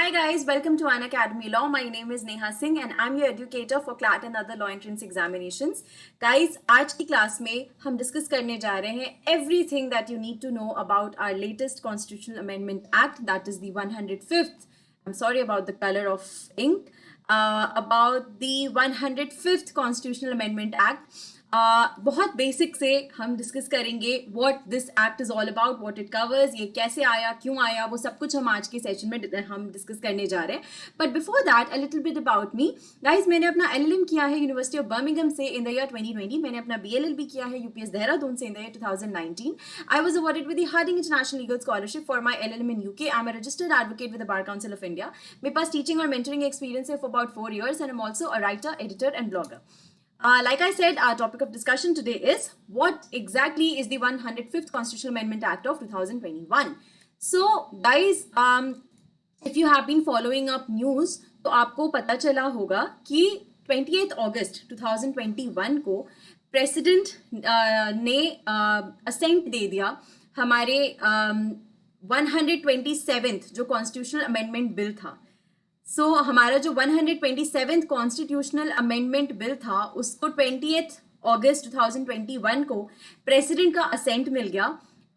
Hi guys, welcome to Unacademy Law. My name is Neha Singh and I'm your educator for CLAT and other law entrance examinations. Guys, आज की class में हम discuss करने जा रहे हैं everything that you need to know about our latest Constitutional Amendment Act, that is the 105th. I'm sorry about the color of ink. About the 105th Constitutional Amendment Act. बहुत basic से हम discuss करेंगे what this act is all about, what it covers, ये कैसे आया, क्यों आया, वो सब कुछ हम आज के सेशन में हम डिस्कस करने जा रहे हैं. But before that a little bit about me. Guys, मैंने अपना एलएलएम किया है यूनिवर्सिटी ऑफ बर्मिंघम से इन द ईयर 2020. मैंने अपना बीएलएलबी किया है यूपीएस देहरादून से in the year 2019. I was awarded with the Harding international legal scholarship for my LLM in UK. I am a registered advocate with the bar council of India. मेरे पास teaching और mentoring experience है for about 4 years and I'm also a writer, editor and blogger. Like I said, our topic of discussion today is what exactly is the 105th Constitutional Amendment Act of 2021. So, guys, if you have been following up news, तो आपको पता चला होगा कि 28 अगस्त 2021 को president ने ascent दे दिया हमारे 127th जो कॉन्स्टिट्यूशनल अमेंडमेंट बिल था. हमारा जो 127th कॉन्स्टिट्यूशनल अमेंडमेंट बिल था उसको 28 अगस्त 2021 को प्रेसिडेंट का असेंट मिल गया.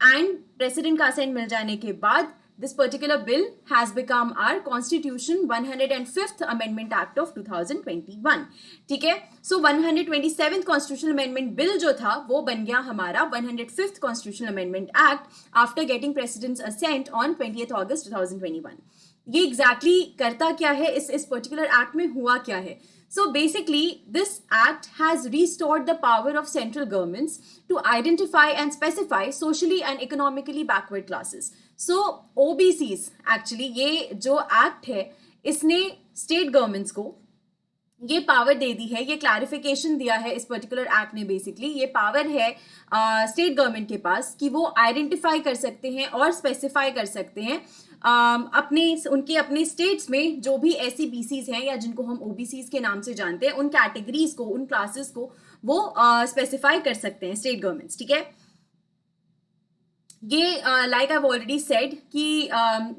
एंड प्रेसिडेंट का असेंट मिल जाने के बाद this particular bill has become our constitution 105th amendment act of 2021. ठीक है. 127th कॉन्स्टिट्यूशनल अमेंडमेंट बिल जो था वो बन गया हमारा 105th constitutional amendment act after getting president's assent on 28 अगस्त 2021. ये एग्जैक्टली करता क्या है, इस पर्टिकुलर एक्ट में हुआ क्या है? So basically, this act has restored the power of central governments to identify and specify socially and economically backward classes. So OBCs actually ये जो एक्ट है इसने स्टेट गवर्नमेंट्स को ये पावर दे दी है, ये क्लैरिफिकेशन दिया है इस पर्टिकुलर एक्ट ने. बेसिकली ये पावर है स्टेट गवर्नमेंट के पास कि वो आइडेंटिफाई कर सकते हैं और स्पेसिफाई कर सकते हैं उनके अपने स्टेट्स में जो भी ऐसी बीसीज हैं या जिनको हम ओबीसीज के नाम से जानते हैं, उन कैटेगरीज को, उन क्लासेस को वो स्पेसिफाई कर सकते हैं स्टेट गवर्नमेंट्स. ठीक है. ये like I have already said कि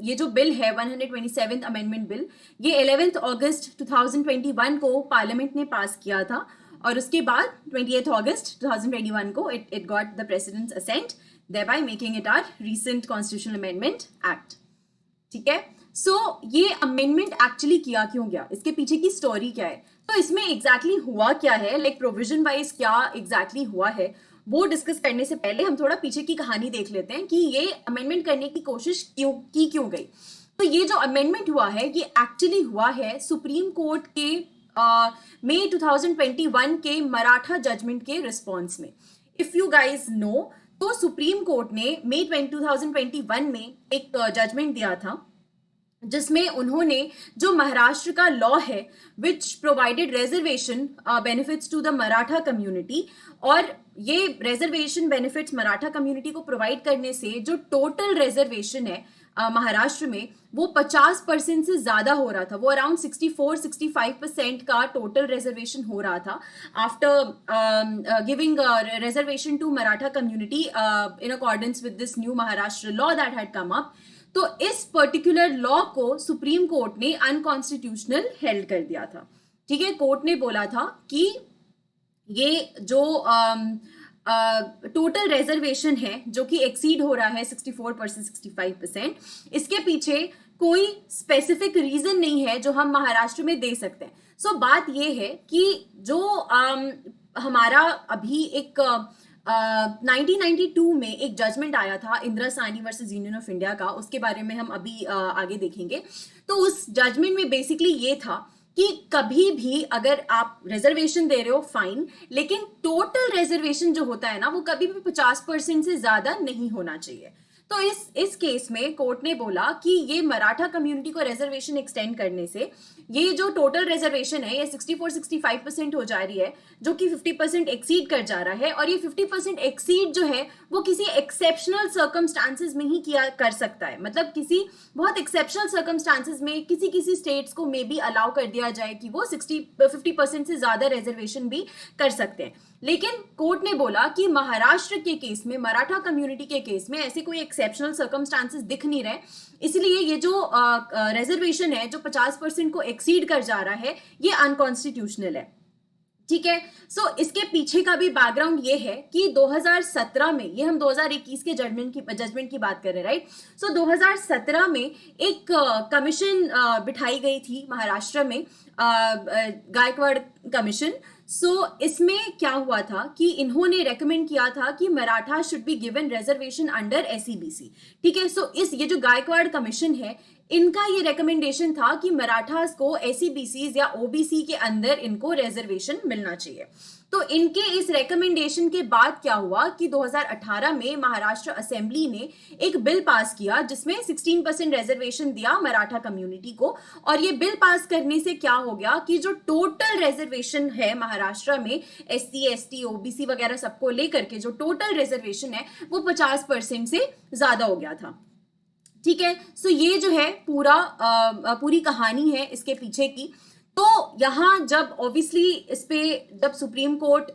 ये जो बिल है 127th अमेंडमेंट बिल, ये 11 अगस्त 2021 को पार्लियामेंट ने पास किया था और उसके बाद 28 अगस्त 2021 को it got the president's assent, thereby making it our recent constitutional amendment act. ठीक है. ये अमेंडमेंट एक्चुअली किया क्यों गया, इसके पीछे की स्टोरी क्या है, तो इसमें एग्जैक्टली हुआ क्या है, लाइक प्रोविजन वाइज क्या एग्जैक्टली हुआ है, वो डिस्कस करने से पहले हम थोड़ा पीछे की कहानी देख लेते हैं कि ये अमेंडमेंट करने की कोशिश क्यों गई. तो ये जो अमेंडमेंट हुआ है ये एक्चुअली हुआ है सुप्रीम कोर्ट के मई 2021 के मराठा जजमेंट के रिस्पॉन्स में. इफ यू गाइज नो, तो सुप्रीम कोर्ट ने मई 2021 में एक जजमेंट दिया था जिसमें उन्होंने जो महाराष्ट्र का लॉ है which provided reservation benefits to the Maratha community, और ये रिजर्वेशन बेनिफिट्स मराठा कम्युनिटी को प्रोवाइड करने से जो टोटल रिजर्वेशन है महाराष्ट्र में वो 50% से ज्यादा हो रहा था. वो अराउंड 64-65% का टोटल रिजर्वेशन हो रहा था after giving reservation to Maratha community in accordance with this new Maharashtra law that had come up. तो इस पर्टिकुलर लॉ को सुप्रीम कोर्ट ने अनकॉन्स्टिट्यूशनल हेल्ड कर दिया था. ठीक है. कोर्ट ने बोला था कि ये जो टोटल रिजर्वेशन है जो कि एक्सीड हो रहा है 64% 65%, इसके पीछे कोई स्पेसिफिक रीजन नहीं है जो हम महाराष्ट्र में दे सकते हैं. बात ये है कि जो हमारा अभी एक 1992 में एक जजमेंट आया था Indira Sahni versus union of India का, उसके बारे में हम अभी आगे देखेंगे. तो उस जजमेंट में बेसिकली ये था कि कभी भी अगर आप रिजर्वेशन दे रहे हो फाइन, लेकिन टोटल रिजर्वेशन जो होता है ना वो कभी भी 50% से ज्यादा नहीं होना चाहिए. तो इस केस में कोर्ट ने बोला कि ये मराठा कम्युनिटी को रिजर्वेशन एक्सटेंड करने से ये जो टोटल रिजर्वेशन है ये 64-65% हो जा रही है, जो कि 50% एक्सीड कर जा रहा है. और ये 50% एक्सीड जो है वो किसी एक्सेप्शनल सर्कमस्टांसेस में ही किया कर सकता है. मतलब किसी बहुत एक्सेप्शनल सर्कमस्टांसेस में किसी स्टेट्स को मे बी अलाउ कर दिया जाए कि वो 50% से ज्यादा रिजर्वेशन भी कर सकते हैं. लेकिन कोर्ट ने बोला कि महाराष्ट्र के केस में, मराठा कम्युनिटी के केस में ऐसे कोई एक्सेप्शनल सर्कमस्टांसेस दिख नहीं रहे, इसलिए ये जो रिजर्वेशन है जो 50% को एक्सीड कर जा रहा है ये अनकॉन्स्टिट्यूशनल है। ठीक है, सो इसके पीछे का भी बैकग्राउंड ये है कि 2017 में, ये हम 2021 के जजमेंट की बात कर रहे हैं, राइट। सो 2017 में एक कमीशन बिठाई गई थी महाराष्ट्र में, गायकवाड़ कमीशन। सो इसमें क्या हुआ था कि इन्होंने रेकमेंड किया था कि Maratha should be given reservation under SEBC. ठीक है, सो ये जो गायकवाड़ कमीशन है, इनका ये रिकमेंडेशन था कि मराठास को एसईबीसी या ओबीसी के अंदर इनको रिजर्वेशन मिलना चाहिए। तो इनके इस रिकमेंडेशन के बाद क्या हुआ कि 2018 में महाराष्ट्र असेंबली ने एक बिल पास किया जिसमें 16% रिजर्वेशन दिया मराठा कम्युनिटी को। और ये बिल पास करने से क्या हो गया कि जो टोटल रिजर्वेशन है महाराष्ट्र में एससी, एसटी, ओबीसी वगैरह सबको लेकर के जो टोटल रिजर्वेशन है वो 50% से ज्यादा हो गया था। ठीक है, सो ये जो है पूरी कहानी है इसके पीछे की। तो यहां जब ऑब्वियसली इस पे जब सुप्रीम कोर्ट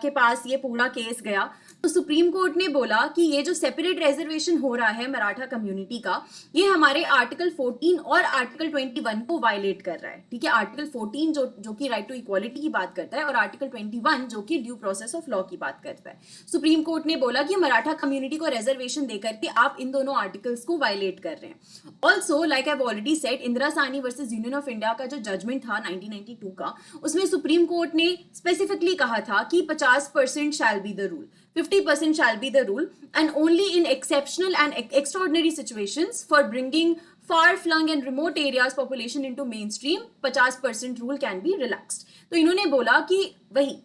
के पास ये पूरा केस गया तो सुप्रीम कोर्ट ने बोला कि ये जो सेपरेट रिजर्वेशन हो रहा है मराठा कम्युनिटी का, ये हमारे आर्टिकल 14 और आर्टिकल 21 को वायलेट कर रहा है। ठीक है, आर्टिकल 14 जो कि राइट टू इक्वालिटी की बात करता है और आर्टिकल 21 जो कि ड्यू प्रोसेस ऑफ लॉ की बात करता है। सुप्रीम कोर्ट ने बोला कि मराठा कम्युनिटी को रिजर्वेशन देकर के आप इन दोनों आर्टिकल्स को वायलेट कर रहे हैं। Also like I have already said, Indira Sahni versus union of India का जो जजमेंट था 1992 का, उसमें सुप्रीम कोर्ट ने स्पेसिफिकली कहा था कि 50% shall be the rule, 50% shall be the rule, and only in exceptional and extraordinary situations for bringing far-flung and remote areas population into mainstream, 50% rule can be relaxed. तो इन्होंने बोला कि वही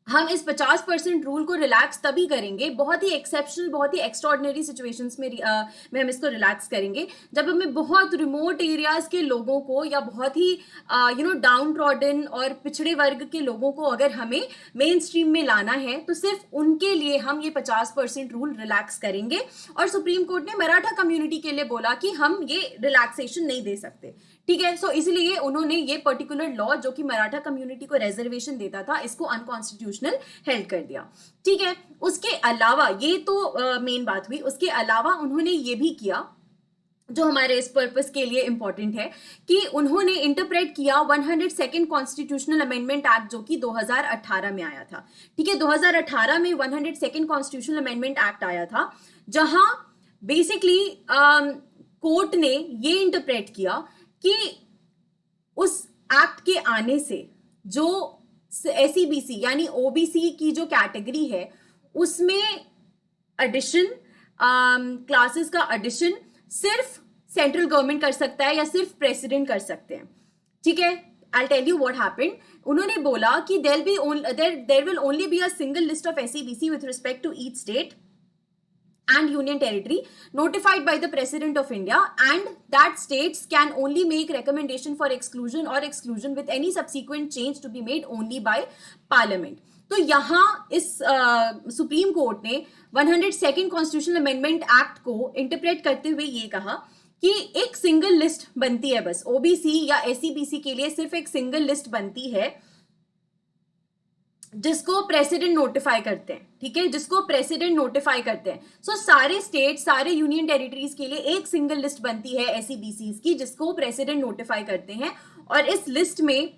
हम इस 50% रूल को रिलैक्स तभी करेंगे, बहुत ही एक्सेप्शनल, बहुत ही एक्स्ट्रॉर्डिनरी सिचुएशंस में हम इसको रिलैक्स करेंगे, जब हमें बहुत रिमोट एरियाज के लोगों को या बहुत ही डाउन ट्रॉडन और पिछड़े वर्ग के लोगों को अगर हमें मेन स्ट्रीम में लाना है तो सिर्फ उनके लिए हम ये 50% रूल रिलैक्स करेंगे। और सुप्रीम कोर्ट ने मराठा कम्युनिटी के लिए बोला कि हम ये रिलैक्सेशन नहीं दे सकते। ठीक है, सो इसलिए उन्होंने ये पर्टिकुलर लॉ जो कि मराठा कम्युनिटी को रिजर्वेशन देता था इसको अनकॉन्स्टिट्यूशनल हेल्ड कर दिया। ठीक है, उसके अलावा ये तो मेन बात हुई, उसके अलावा उन्होंने ये भी किया जो हमारे इस पर्पस के लिए इंपॉर्टेंट है कि उन्होंने इंटरप्रेट किया 102nd कॉन्स्टिट्यूशनल अमेंडमेंट एक्ट जो कि 2018 में आया था। ठीक है, 2018 में 102nd कॉन्स्टिट्यूशनल अमेंडमेंट एक्ट आया था जहां बेसिकली कोर्ट ने ये इंटरप्रेट किया कि उस एक्ट के आने से जो एसईबीसी यानी ओबीसी की जो कैटेगरी है उसमें एडिशन, क्लासेस का एडिशन सिर्फ सेंट्रल गवर्नमेंट कर सकता है या सिर्फ प्रेसिडेंट कर सकते हैं। ठीक है, I'll tell you what happened. उन्होंने बोला कि there will only be a single list of SEBC with respect to each state and union territory notified by the President of India, and that states can only make recommendation for exclusion or exclusion with any subsequent change to be made only by Parliament. तो यहाँ इस supreme court ने 102nd constitutional amendment act को interpret करते हुए ये कहा कि एक सिंगल लिस्ट बनती है, बस ओबीसी या एसईबीसी के लिए सिर्फ एक सिंगल लिस्ट बनती है जिसको प्रेसिडेंट नोटिफाई करते हैं। ठीक है, जिसको प्रेसिडेंट नोटिफाई करते हैं। सो सारे स्टेट, सारे यूनियन टेरिटरीज के लिए एक सिंगल लिस्ट बनती है एसईबीसी की जिसको प्रेसिडेंट नोटिफाई करते हैं। और इस लिस्ट में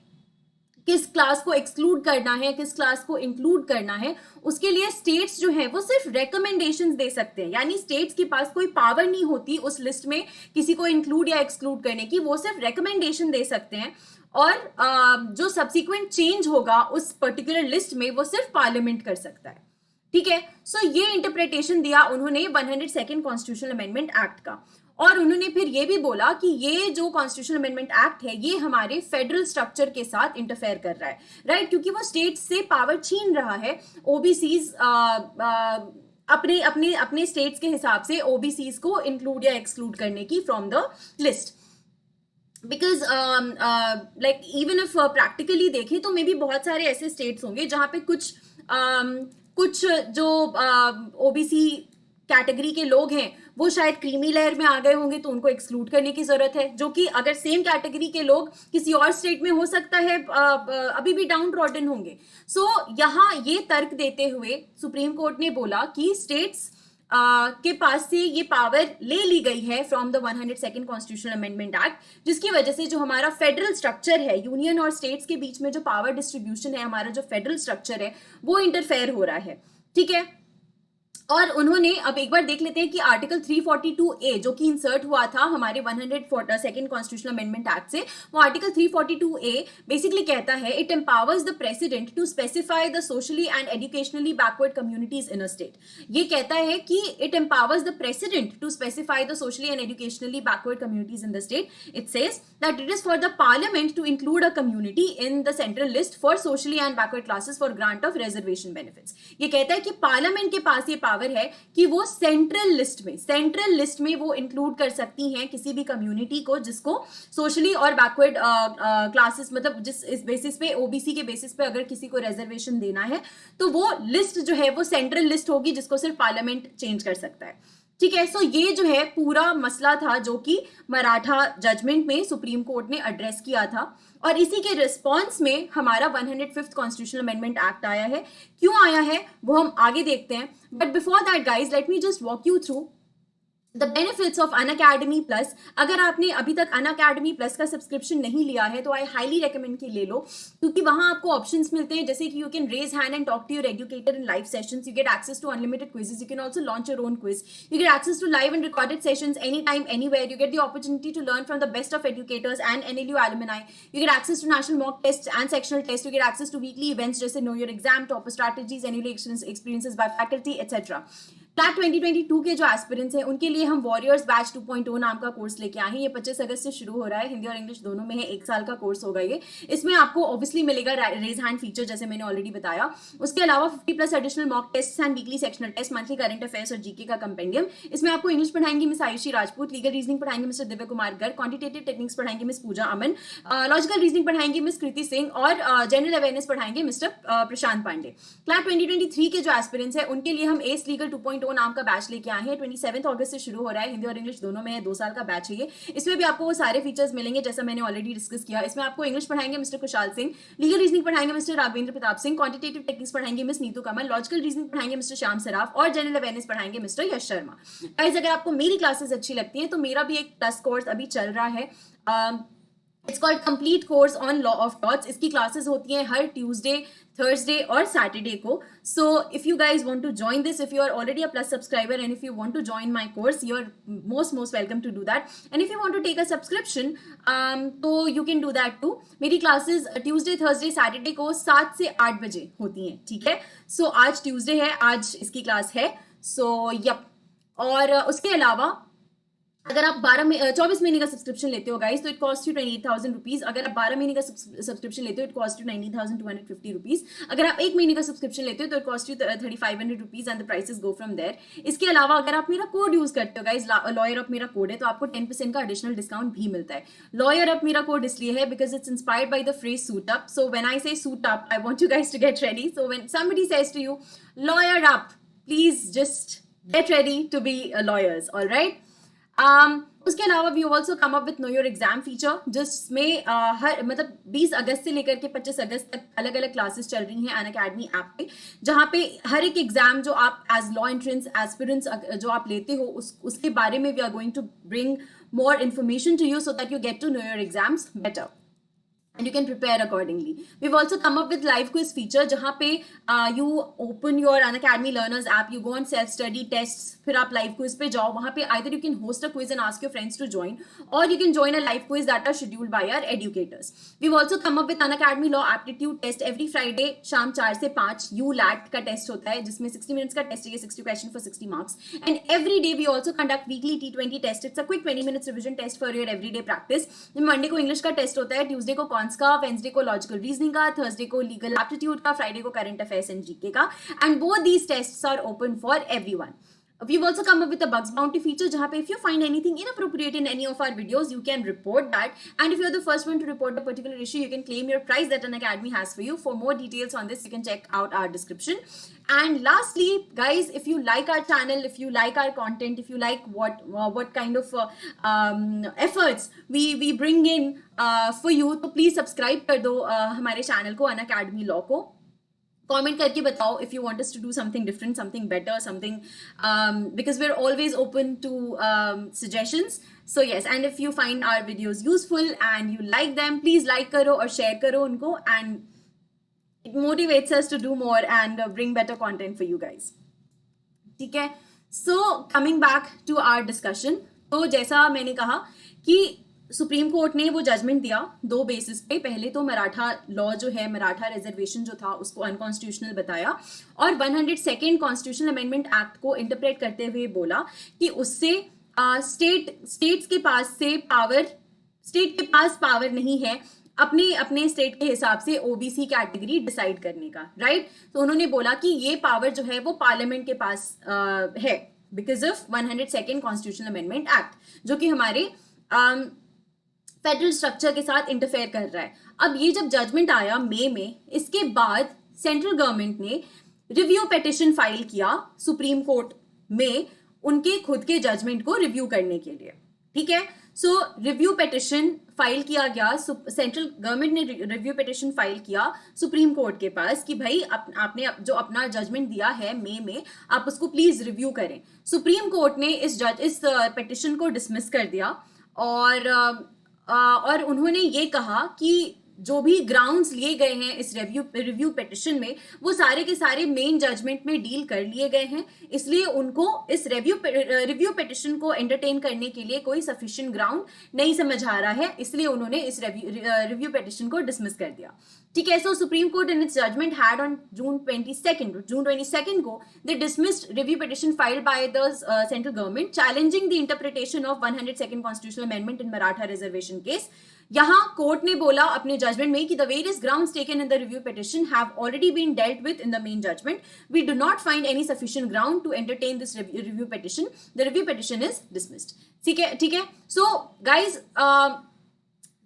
किस क्लास को एक्सक्लूड करना है, किस क्लास को इंक्लूड करना है, उसके लिए स्टेट्स जो है वो सिर्फ रिकमेंडेशंस दे सकते हैं। यानी स्टेट्स के पास कोई पावर नहीं होती उस लिस्ट में किसी को इंक्लूड या एक्सक्लूड करने की, वो सिर्फ रिकमेंडेशन दे सकते हैं। और जो सब्सिक्वेंट चेंज होगा उस पर्टिकुलर लिस्ट में वो सिर्फ पार्लियामेंट कर सकता है। ठीक है, सो ये इंटरप्रिटेशन दिया उन्होंने 102nd कॉन्स्टिट्यूशनल अमेंडमेंट एक्ट का। और उन्होंने फिर ये भी बोला कि ये जो कॉन्स्टिट्यूशनल अमेंडमेंट एक्ट है ये हमारे फेडरल स्ट्रक्चर के साथ इंटरफेयर कर रहा है, राइट, क्योंकि वो स्टेट से पावर छीन रहा है। ओबीसीज अपने अपने अपने स्टेट्स के हिसाब से ओबीसीज को इंक्लूड या एक्सक्लूड करने की from the list. Because like even if practically देखें तो मे बी बहुत सारे ऐसे स्टेट्स होंगे जहां पे कुछ जो ओबीसी कैटेगरी के लोग हैं वो शायद क्रीमी लेयर में आ गए होंगे, तो उनको एक्सक्लूड करने की जरूरत है, जो कि अगर सेम कैटेगरी के लोग किसी और स्टेट में हो सकता है अभी भी डाउन ट्रॉडन होंगे। सो यहाँ ये तर्क देते हुए सुप्रीम कोर्ट ने बोला कि स्टेट्स के पास से ये पावर ले ली गई है from the 102nd constitutional amendment act, जिसकी वजह से जो हमारा फेडरल स्ट्रक्चर है, यूनियन और स्टेट्स के बीच में जो पावर डिस्ट्रीब्यूशन है, हमारा जो फेडरल स्ट्रक्चर है वो इंटरफेयर हो रहा है। ठीक है, और उन्होंने अब एक बार देख लेते हैं कि आर्टिकल 342A जो कि इंसर्ट हुआ था हमारे 102nd कॉन्स्टिट्यूशनल अमेंडमेंट एक्ट से, वो आर्टिकल 342A बेसिकली कहता है it empowers the president to specify the socially and educationally backward communities in a state. ये कहता है कि it empowers the president to specify the socially and educationally backward communities in the state. It says that it is for the parliament to include a community in the central list for socially and backward classes for grant of reservation benefits. ये कहता है कि parliament के पास ये power है कि वो central list में वो इंक्लूड कर सकती हैं किसी भी कम्युनिटी को जिसको सोशली और बैकवर्ड क्लासेस, मतलब जिस इस बेसिस पे, ओबीसी के बेसिस पे अगर किसी को रिजर्वेशन देना है तो वो लिस्ट जो है वो सेंट्रल लिस्ट होगी जिसको सिर्फ पार्लियामेंट चेंज कर सकता है। ठीक है, सो ये जो है पूरा मसला था जो कि मराठा जजमेंट में सुप्रीम कोर्ट ने एड्रेस किया था, और इसी के रिस्पॉन्स में हमारा 105th कॉन्स्टिट्यूशनल अमेंडमेंट एक्ट आया है। क्यों आया है वो हम आगे देखते हैं, but before that guys let me just walk you through the benefits of Unacademy plus. अगर आपने अभी तक अनअकैडमी प्लस का सब्सक्रिप्शन नहीं लिया है तो आई हाईली रेकमेंड कि ले लो, क्योंकि वहां आपको ऑप्शंस मिलते हैं जैसे कि you can raise hand and talk to your educator in live sessions, you get access to unlimited quizzes, you can also launch your own quiz, you get access to live and recorded sessions any time anywhere, you get the opportunity to learn from the best of educators and NLU alumni, you get access to national mock test and sectional test, you get access to weekly events जैसे know your exam, topper strategies, annual experiences by faculty etcetera. CLAT 2022 के जो aspirants हैं उनके लिए हम warriors batch 2.0 नाम का course लेके आए हैं। ये 25 अगस्त से शुरू हो रहा है, हिंदी और इंग्लिश दोनों में है, 1 साल का कोर्स होगा ये। इसमें आपको ऑब्वियसली मिलेगा रेज हैंड फीचर जैसे मैंने ऑलरेडी बताया, उसके अलावा 50+ additional mock test and weekly sectional test, monthly current affairs और जीके का कंपेंडियम। इसमें आपको इंग्लिश पढ़ाएंगे miss Ayushi Rajput, legal reasoning पढ़ाएंगे mister Divya Kumar Garg, quantitative techniques पढ़ाएंगे miss Pooja Aman, logical reasoning पढ़ाएंगे मिस कृति सिंह और जनरल अवेयरनेस पढ़ाएंगे मिस्टर प्रशांत पांडे। क्लैट 2023 के जो एस्पिरेंट्स हैं उनके लिए हम एस लीगल 2.0 नाम का बैच लेके आए हैं। 27 अगस्त से शुरू हो रहा है, हिंदी और इंग्लिश दोनों में है, 2 साल का बैच है ये। इसमें भी आपको वो सारे फीचर्स मिलेंगे जैसा मैंने ऑलरेडी डिस्कस किया। इसमें आपको इंग्लिश पढ़ाएंगे mister Kushal Singh, legal reasoning पढ़ाएंगे mister Raghavendra Pratap Singh, quantitative techniques पढ़ाएंगे miss Neetu Kamal, logical reasoning पढ़ाएंगे मिस्टर श्याम सराफ और जनरल अवेयरनेस पढ़ाएंगे मिस्टर यश शर्मा। गाइस, अगर आपको मेरी क्लासेस अच्छी लगती हैं तो मेरा भी एक प्लस कोर्स अभी चल रहा है, it's called complete course on law of torts. इसकी क्लासेस होती हैं हर ट्यूसडे, थर्सडे और सैटरडे को। So if you guys want to join this, if you are already a plus subscriber and if you want to join my course, you are most welcome to do that. And if you want to take a subscription तो you can do that too. मेरी classes Tuesday, Thursday, Saturday को 7 से 8 बजे होती हैं। ठीक है, सो आज ट्यूसडे है, आज इसकी क्लास है। सो यप, और उसके अलावा अगर आप 24 महीने का सब्सक्रिप्शन लेते हो गाइस तो इट कॉस्ट यू 28,000 रुपीज। अगर आप 12 महीने का सब्सक्रिप्शन लेते हो इट कॉस्ट यू 19,250 रुपीज। अगर आप 1 महीने का सब्सक्रिप्शन लेते हो तो it cost you 3,500 rupees and the prices go from there. इसके अलावा अगर आप मेरा कोड यूज करते हो गाइस, लॉयर अप मेरा कोड है, तो आपको 10% का एडिशनल डिस्काउंट भी मिलता है। लॉयर अप मेरा कोड इसलिए है because it's inspired by the phrase suit up. So when I say suit up I want you guys to get ready. So when somebody says to you lawyer up, please just get ready to be lawyers, all right? उसके अलावा we also come up with know your exam feature, जिसमें हर मतलब 20 अगस्त से लेकर के 25 अगस्त तक अलग अलग क्लासेस चल रही हैं अनअकैडमी ऐप पे, जहाँ पे हर एक एग्जाम जो आप एज लॉ एंट्रेंस एस्पिरेंट्स जो आप लेते हो उसके बारे में we are going to bring more information to you so that you get to know your exams better and you can prepare accordingly. We've also come up with live quiz feature जहाँ पे you open your Unacademy Learners app, you go on self study tests, फिर आप live quiz पे जाओ, वहाँ पे either you can host a quiz and ask your friends to join or you can join a live quiz that are scheduled by our educators. We've also come up with Unacademy Law aptitude test every Friday शाम 4 से 5 ULAT का test होता है जिसमें 60 minutes का test है, 60 question for 60 marks, and every day we also conduct weekly T20 test. It's a quick 20 minutes revision test for your everyday practice. Monday को English का टेस्ट होता है, ट्यूसडे को कॉन्स का, वेंसडे को लॉजिकल रीजनिंग का, थर्सडे को लीगल एप्टीट्यूड का, फ्राइडे को करंट अफेयर्स एंड जीके का, and both these tests are open for everyone. We've also come up with a bugs bounty feature जहाँ पे if you find anything inappropriate in any of our videos, you can report that. And if you're the first one to report a particular issue, you can claim your prize that Unacademy has for you. For more details on this, you can check out our description. And lastly, guys, if you like our channel, if you like our content, if you like what kind of efforts we bring in for you, तो please subscribe कर दो हमारे channel को, Unacademy Law को. Comment करके बताओ if you want us to do something different, something better, something because we're always open to suggestions. So yes, and if you find our videos useful and you like them, please like करो और share करो उनको, and it motivates us to do more and bring better content for you guys. ठीक है, so coming back to our discussion, तो जैसा मैंने कहा कि सुप्रीम कोर्ट ने वो जजमेंट दिया दो बेसिस पे. पहले तो मराठा लॉ जो है, मराठा रिजर्वेशन जो था, उसको अनकॉन्स्टिट्यूशनल बताया और 102nd कॉन्स्टिट्यूशनल अमेंडमेंट एक्ट को इंटरप्रेट करते हुए बोला कि उससे स्टेट्स के पास से पावर, स्टेट के पास पावर नहीं है अपने अपने स्टेट के हिसाब से ओबीसी कैटेगरी डिसाइड करने का, राइट. तो उन्होंने बोला कि ये पावर जो है वो पार्लियामेंट के पास है because of 102nd constitutional amendment act, जो कि हमारे फेडरल स्ट्रक्चर के साथ इंटरफेयर कर रहा है. अब ये जब जजमेंट आया मई में, इसके बाद सेंट्रल गवर्नमेंट ने रिव्यू पिटीशन फाइल किया सुप्रीम कोर्ट में उनके खुद के जजमेंट को रिव्यू करने के लिए. ठीक है, सो रिव्यू पिटीशन फाइल किया गया, सेंट्रल गवर्नमेंट ने रिव्यू पिटीशन फाइल किया सुप्रीम कोर्ट के पास कि भाई आपने जो अपना जजमेंट दिया है मई में, आप उसको प्लीज रिव्यू करें. सुप्रीम कोर्ट ने इस पिटीशन को डिसमिस कर दिया और उन्होंने ये कहा कि जो भी ग्राउंड्स लिए गए हैं इस रिव्यू पिटीशन में, वो सारे के सारे मेन जजमेंट में डील कर लिए गए हैं. इसलिए उनको इस रिव्यू पिटीशन को एंटरटेन करने के लिए कोई सफिशिएंट ग्राउंड नहीं समझ आ रहा है, इसलिए उन्होंने इस रिव्यू पिटीशन को डिसमिस कर दिया. ठीक है, so Supreme Court in its judgment had on June 22nd को they dismissed review petition filed by the central government challenging the interpretation of 102nd constitutional amendment in Maratha reservation case. यहाँ court ने बोला अपने judgment में कि the various grounds taken in the review petition have already been dealt with in the main judgment. We do not find any sufficient ground to entertain this review petition. The review petition is dismissed. ठीक है. So guys,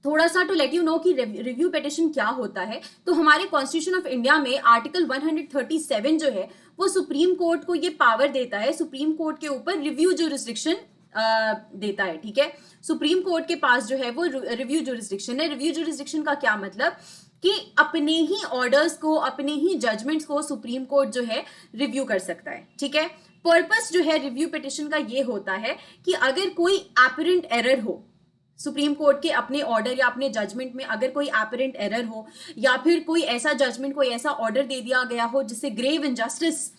थोड़ा सा to let you know कि review petition क्या होता है. तो हमारे कॉन्स्टिट्यूशन ऑफ इंडिया में आर्टिकल 137 जो है वो सुप्रीम कोर्ट को ये पावर देता है, सुप्रीम कोर्ट के ऊपर रिव्यू जुरिस्डिक्शन देता है. ठीक है, सुप्रीम कोर्ट के पास जो है वो रिव्यू जुरिस्डिक्शन है. रिव्यू जुरिस्डिक्शन का क्या मतलब कि अपने ही ऑर्डर्स को, अपने ही जजमेंट्स को सुप्रीम कोर्ट जो है रिव्यू कर सकता है. ठीक है, पर्पस जो है रिव्यू पिटीशन का ये होता है कि अगर कोई एपरेंट एरर हो सुप्रीम कोर्ट के अपने ऑर्डर या अपने जजमेंट में, अगर कोई एपरेंट एरर हो या फिर कोई ऐसा जजमेंट, कोई ऐसा ऑर्डर दे दिया गया हो जिससे ग्रेव इनजस्टिस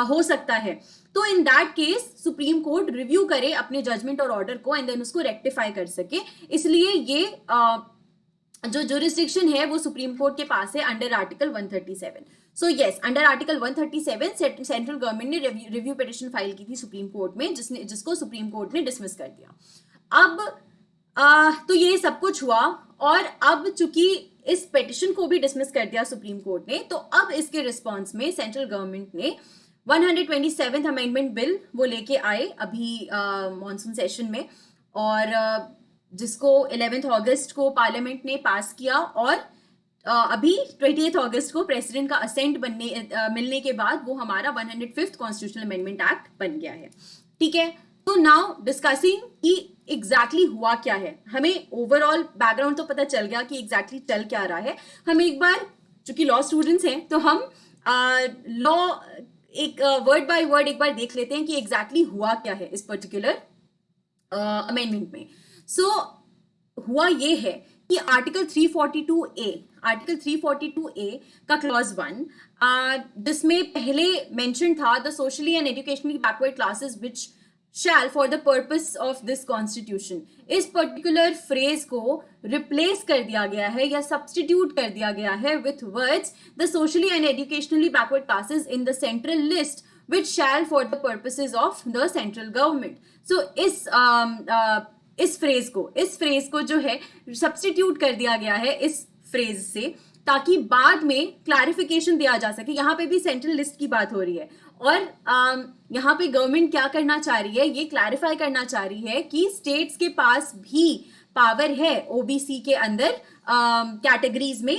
हो सकता है, तो in that case supreme court review करे अपने जजमेंट और ऑर्डर को एंड देन उसको रेक्टिफाई कर सके. इसलिए ये जो जुरिस्डिक्शन है वो सुप्रीम कोर्ट के पास है under article 137. So yes, under article 137 central government ने रिव्यू पिटीशन फाइल की थी सुप्रीम कोर्ट में, जिसको सुप्रीम कोर्ट ने डिसमिस कर दिया. अब तो ये सब कुछ हुआ और अब चूंकि इस पिटीशन को भी डिसमिस कर दिया सुप्रीम कोर्ट ने, तो अब इसके रिस्पॉन्स में सेंट्रल गवर्नमेंट ने 127th अमेंडमेंट बिल वो लेके आए अभी मॉनसून सेशन में, और जिसको 11th अगस्त को पार्लियामेंट ने पास किया और अभी 28th अगस्त को प्रेसिडेंट का असेंट मिलने के बाद वो हमारा 105th कॉन्स्टिट्यूशनल अमेंडमेंट एक्ट बन गया है. ठीक है, तो नाउ डिस्कसिंग कि एग्जैक्टली हुआ क्या है. हमें ओवरऑल बैकग्राउंड तो पता चल गया कि एग्जैक्टली चल क्या रहा है. हम एक बार, चूंकि लॉ स्टूडेंट्स हैं, तो हम लॉ एक वर्ड बाय वर्ड एक बार देख लेते हैं कि एग्जैक्टली हुआ क्या है इस पर्टिकुलर अमेंडमेंट में. सो हुआ ये है कि आर्टिकल 342A का क्लॉज 1, जिसमें पहले मेंशन था the socially and educationally backward classes which shall for the purpose of this constitution. इस पर्टिकुलर फ्रेज को रिप्लेस कर दिया गया है या सब्सटीट्यूट कर दिया गया है with words the socially and educationally backward classes in the central list which shall for the purposes of the central government. So इस फ्रेज को जो है सब्सटीट्यूट कर दिया गया है इस फ्रेज से, ताकि बाद में क्लैरिफिकेशन दिया जा सके. यहाँ पे भी सेंट्रल लिस्ट की बात हो रही है और यहाँ पे गवर्नमेंट क्या करना चाह रही है, ये क्लैरिफाई करना चाह रही है कि स्टेट्स के पास भी पावर है ओबीसी के अंदर कैटेगरीज में,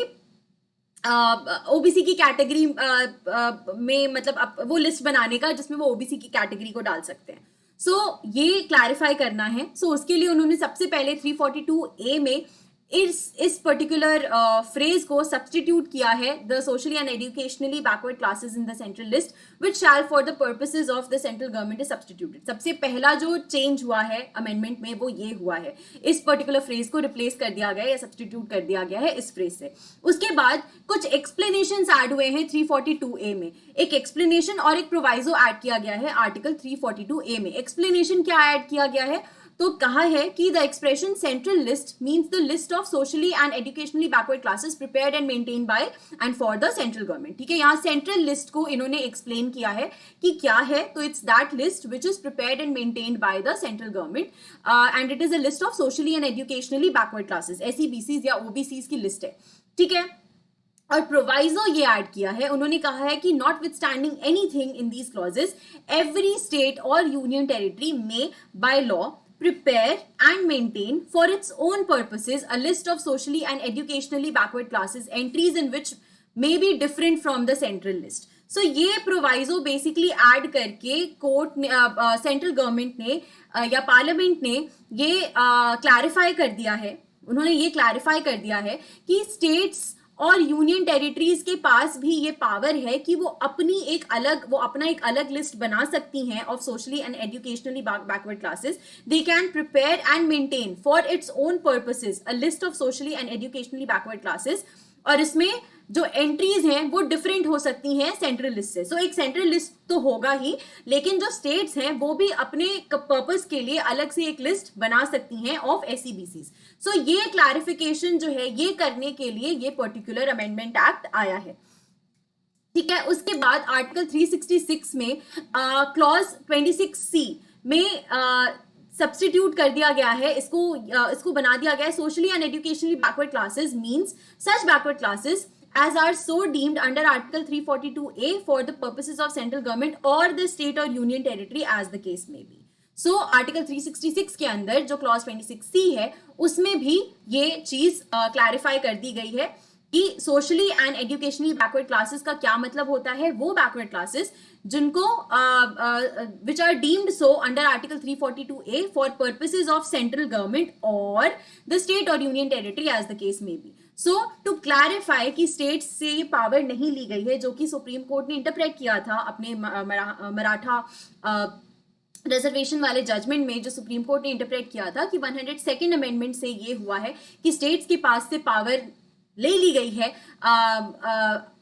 ओबीसी की कैटेगरी में मतलब वो लिस्ट बनाने का जिसमें वो ओबीसी की कैटेगरी को डाल सकते हैं। सो ये क्लैरिफाई करना है। सो उसके लिए उन्होंने सबसे पहले 342A में इस पर्टिकुलर फ्रेज को सब्सटीट्यूट किया है, the socially and educationally backward classes in the central list which shall for the purposes of the central government is substituted. सबसे पहला जो चेंज हुआ है अमेंडमेंट में वो ये हुआ है, इस पर्टिकुलर फ्रेज को रिप्लेस कर दिया गया है या सब्सटीट्यूट कर दिया गया है इस फ्रेज से। उसके बाद कुछ एक्सप्लेनेशन ऐड हुए हैं 342A में, एक एक्सप्लेनेशन और एक प्रोवाइजो ऐड किया गया है आर्टिकल 342A में। एक्सप्लेनेशन क्या ऐड किया गया है, तो कहा है कि the expression central list means the list of socially and educationally backward classes prepared and maintained by and for the central government. ठीक है, यहाँ सेंट्रल लिस्ट को इन्होंने एक्सप्लेन किया है कि क्या है, तो it's that list which is prepared and maintained by the central government and it is a list of socially and educationally backward classes, SEBCs या OBCs की लिस्ट है। ठीक है, और प्रोवाइजो ये ऐड किया है, उन्होंने कहा है कि not with standing anything in these clauses every state और यूनियन टेरिटरी में by law prepare and maintain for its own purposes a list of socially and educationally backward classes entries in which may be different from the central list. So ये proviso basically add करके court ने central government ने या parliament ने ये clarify कर दिया है, उन्होंने ये क्लैरिफाई कर दिया है कि स्टेट्स और यूनियन टेरिटरीज के पास भी ये पावर है कि वो अपना एक अलग लिस्ट बना सकती हैं of socially and educationally backward classes. They can prepare and maintain for its own purposes a list of socially and educationally backward classes, और इसमें जो एंट्रीज हैं वो डिफरेंट हो सकती हैं सेंट्रल लिस्ट से। सो एक सेंट्रल लिस्ट तो होगा ही, लेकिन जो स्टेट्स हैं वो भी अपने पर्पस के लिए अलग से एक लिस्ट बना सकती हैं ऑफ SEBCs। सो ये क्लैरिफिकेशन जो है ये करने के लिए ये पर्टिकुलर अमेंडमेंट एक्ट आया है। ठीक है, उसके बाद आर्टिकल 366 में क्लॉज 26C में सब्सटीट्यूट कर दिया गया है, इसको बना दिया गया है, socially and educationally backward classes means such backward classes as are so deemed under article 342A for the purposes of central government or the state or union territory as the case may be. So article 366 के अंदर जो clause 26C है उसमें भी ये चीज clarify कर दी गई है कि socially and educationally backward classes का क्या मतलब होता है। वो बैकवर्ड क्लासेस जिनको which are deemed so under article 342A for purposes of central government और द स्टेट और union territory as the case may be. So to clarify कि स्टेट्स से ये पावर नहीं ली गई है, जो कि सुप्रीम कोर्ट ने इंटरप्रेट किया था अपने मराठा रिजर्वेशन वाले जजमेंट में, जो सुप्रीम कोर्ट ने इंटरप्रेट किया था कि 102nd अमेंडमेंट से ये हुआ है कि स्टेट्स के पास से पावर ले ली गई है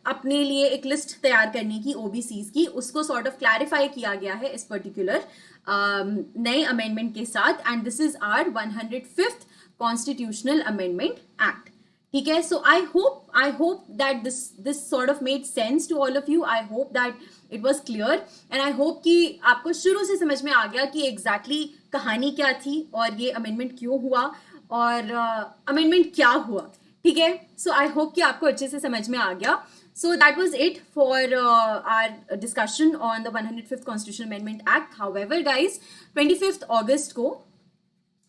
अपने लिए एक लिस्ट तैयार करने की OBCs की, उसको सॉर्ट ऑफ क्लैरिफाई किया गया है इस पर्टिकुलर नए अमेंडमेंट के साथ। And this is our 105th constitutional amendment act. ठीक है, so I hope that this sort of made sense to all of you. I hope that it was clear and I hope कि आपको शुरू से समझ में आ गया कि एग्जैक्टली कहानी क्या थी और ये अमेंडमेंट क्यों हुआ और अमेंडमेंट क्या हुआ। ठीक है, सो आई होप कि आपको अच्छे से समझ में आ गया। So that was it for our discussion on the 105th Constitutional Amendment Act. However, guys, 25th August को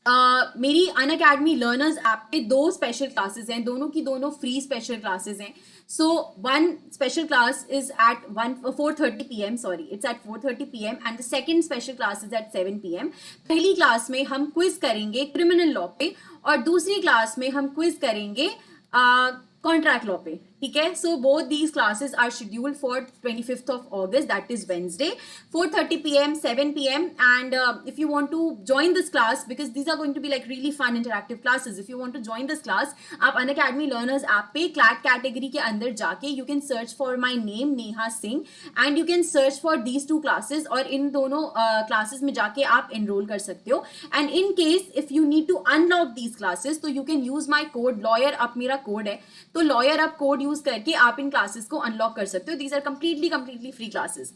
मेरी अनअकैडमी लर्नर्स ऐप पे 2 स्पेशल क्लासेस हैं, दोनों की दोनों फ्री स्पेशल क्लासेस हैं। So one special class is at 4:30 PM, sorry it's at 4:30 PM and the second special class is at 7 PM। पहली class में हम क्विज करेंगे क्रिमिनल लॉ पे और दूसरी क्लास में हम क्विज करेंगे कॉन्ट्रैक्ट लॉ पे। ठीक है, so both these classes are scheduled for 25th of August, that is Wednesday, 4:30 PM, 7 PM. And if you want to join this class, because these are going to be like really fun interactive classes, if you want to join this class, आप Unacademy Learners app पे CLAT category के अंदर जाके you can search for my name Neha Singh and you can search for these 2 classes और इन दोनों classes में जाके आप enroll कर सकते हो। And in case if you need to unlock these classes, तो you can use my code lawyer up, मेरा कोड है, तो lawyer up कोड यूज करके आप इन क्लासेस को अनलॉक कर सकते हो। These are completely free classes.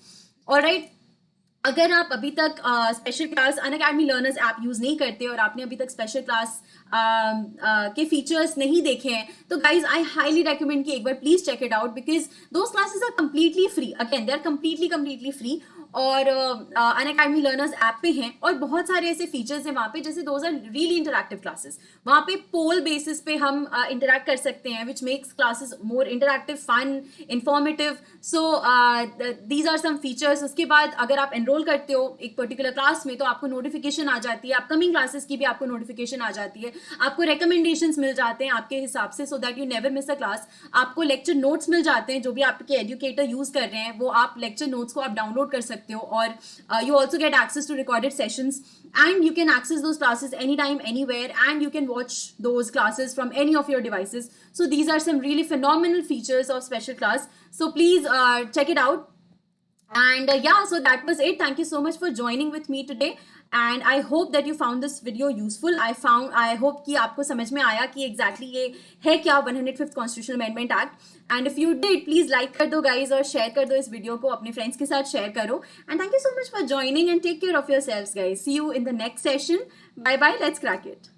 Alright, अगर आप अभी तक special class Unacademy learners app use नहीं करते और आपने अभी तक स्पेशल क्लास के फीचर्स नहीं देखे हैं, तो गाइज आई हाईली रेकमेंड कि एक बार please check it out, because those classes are completely free, again they are completely free, और अनअकैडमी लर्नर्स ऐप पे हैं, और बहुत सारे ऐसे फीचर्स हैं वहाँ पे, जैसे those are really interactive classes, वहाँ पे पोल बेसिस पे हम इंटरैक्ट कर सकते हैं, which makes classes more interactive, fun, informative. So these are some features. उसके बाद अगर आप एनरोल करते हो एक पर्टिकुलर क्लास में, तो आपको नोटिफिकेशन आ जाती है, अपकमिंग क्लासेस की भी आपको नोटिफिकेशन आ जाती है, आपको रिकमेंडेशंस मिल जाते हैं आपके हिसाब से, so that you never miss a class. आपको लेक्चर नोट्स मिल जाते हैं, जो भी आपके एजुकेटर यूज कर रहे हैं वो आप लेक्चर नोट्स को आप डाउनलोड कर सकते हो, और you also get access to recorded sessions, and you can access those classes anytime, anywhere, and you can watch those classes from any of your devices. So these are some really phenomenal features of special class, so please check it out. And yeah, so that was it. Thank you so much for joining with me today, and I hope that you found this video useful. I hope कि आपको समझ में आया कि exactly ये है क्या 105th Constitutional Amendment Act. And if you did, please like कर दो guys, और share कर दो इस वीडियो को, अपने friends के साथ share करो. And thank you so much for joining, and take care of yourselves guys. See you in the next session. Bye bye. Let's crack it.